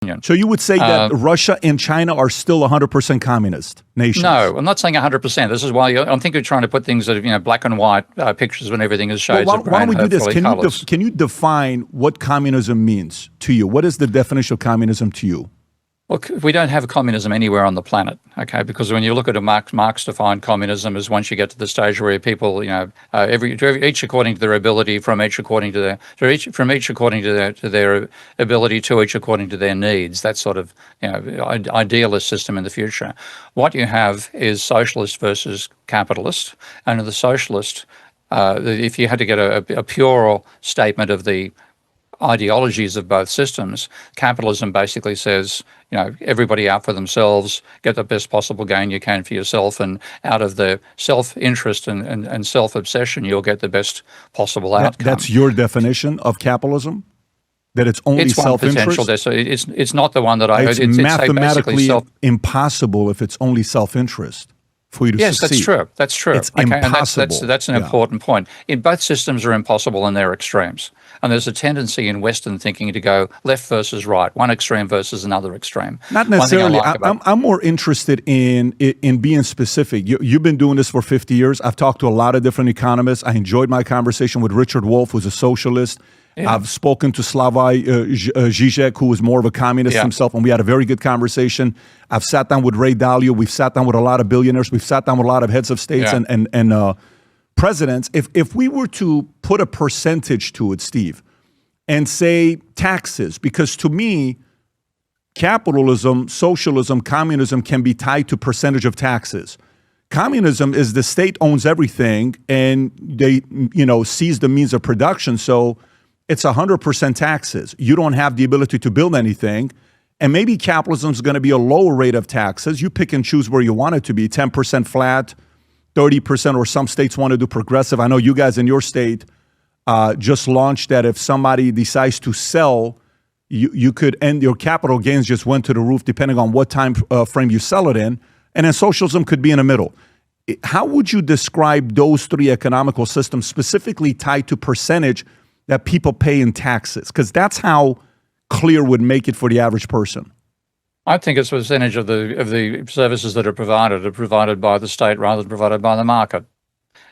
opinion. So you would say that Russia and China are still 100% communist nations? No, I'm not saying 100%. This is why I think you're trying to put things that black and white pictures when everything is shades of gray. Why don't we do this? Colors. Can you define what communism means to you? What is the definition of communism to you? Look, we don't have communism anywhere on the planet, okay? Because when you look at Marx defined communism as once you get to the stage where people, each according to their ability, from each according to their ability to each according to their needs. That sort of idealist system in the future. What you have is socialist versus capitalist, and the socialist, if you had to get a pure statement of the ideologies of both systems, capitalism basically says, everybody out for themselves, get the best possible gain you can for yourself, and out of the self-interest and self-obsession, you'll get the best possible outcome. That's your definition of capitalism? That it's only self-interest? It's not the one that I... It's mathematically impossible if it's only self-interest for you to succeed. Yes, that's true. It's impossible. And that's an important point. Both systems are impossible in their extremes. And there's a tendency in Western thinking to go left versus right, one extreme versus another extreme. Not necessarily. I'm more interested in being specific. You've been doing this for 50 years. I've talked to a lot of different economists. I enjoyed my conversation with Richard Wolff, who's a socialist. Yeah. I've spoken to Slavoj Žižek, who was more of a communist himself, and we had a very good conversation. I've sat down with Ray Dalio. We've sat down with a lot of billionaires. We've sat down with a lot of heads of states and presidents. If we were to put a percentage to it, Steve, and say taxes, because to me, capitalism, socialism, communism can be tied to percentage of taxes. Communism is the state owns everything and they, seize the means of production. So it's 100% taxes. You don't have the ability to build anything. And maybe capitalism is going to be a lower rate of taxes. You pick and choose where you want it to be, 10% flat, 30%, or some states want to do progressive. I know you guys in your state just launched that if somebody decides to sell, you could end your capital gains just went to the roof depending on what time frame you sell it in. And then socialism could be in the middle. How would you describe those three economical systems specifically tied to percentage that people pay in taxes? Because that's how clear would make it for the average person. I think it's a percentage of the services that are provided by the state rather than provided by the market.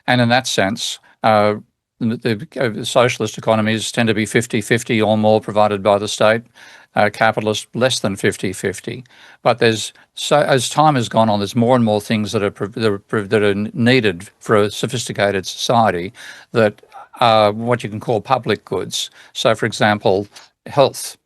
And in that sense, the socialist economies tend to be 50-50 or more provided by the state, capitalist less than 50-50. But as time has gone on, there's more and more things that are needed for a sophisticated society that are what you can call public goods. So, for example, health.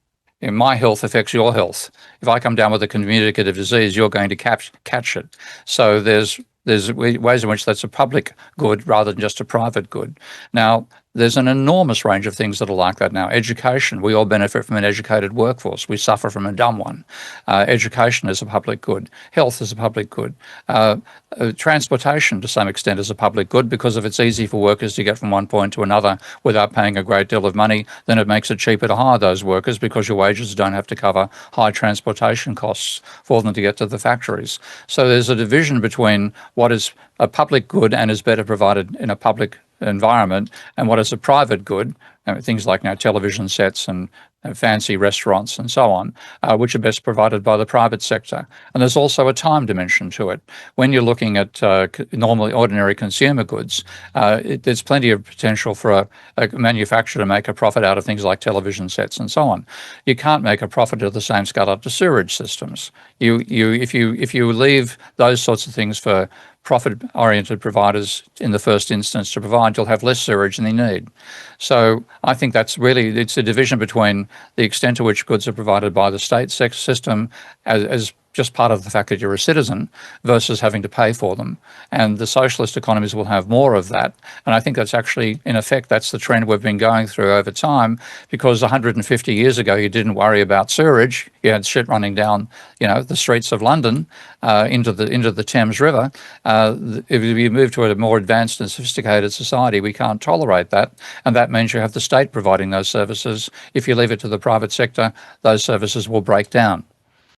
My health affects your health. If I come down with a communicative disease, you're going to catch it. So there's ways in which that's a public good rather than just a private good. Now, there's an enormous range of things that are like that now. Education, we all benefit from an educated workforce. We suffer from a dumb one. Education is a public good. Health is a public good. Transportation, to some extent, is a public good because if it's easy for workers to get from one point to another without paying a great deal of money, then it makes it cheaper to hire those workers because your wages don't have to cover high transportation costs for them to get to the factories. So there's a division between what is a public good and is better provided in a public environment and what is a private good, things like television sets and fancy restaurants and so on, which are best provided by the private sector. And there's also a time dimension to it. When you're looking at normally ordinary consumer goods, there's plenty of potential for a manufacturer to make a profit out of things like television sets and so on. You can't make a profit of the same scale up to sewerage systems. If you leave those sorts of things for profit-oriented providers in the first instance to provide, you'll have less sewerage than they need. So I think it's a division between the extent to which goods are provided by the state system as just part of the fact that you're a citizen versus having to pay for them. And the socialist economies will have more of that. And I think that's actually, in effect, that's the trend we've been going through over time, because 150 years ago, you didn't worry about sewerage. You had shit running down, the streets of London into the Thames River. If you move to a more advanced and sophisticated society, we can't tolerate that. And that means you have the state providing those services. If you leave it to the private sector, those services will break down.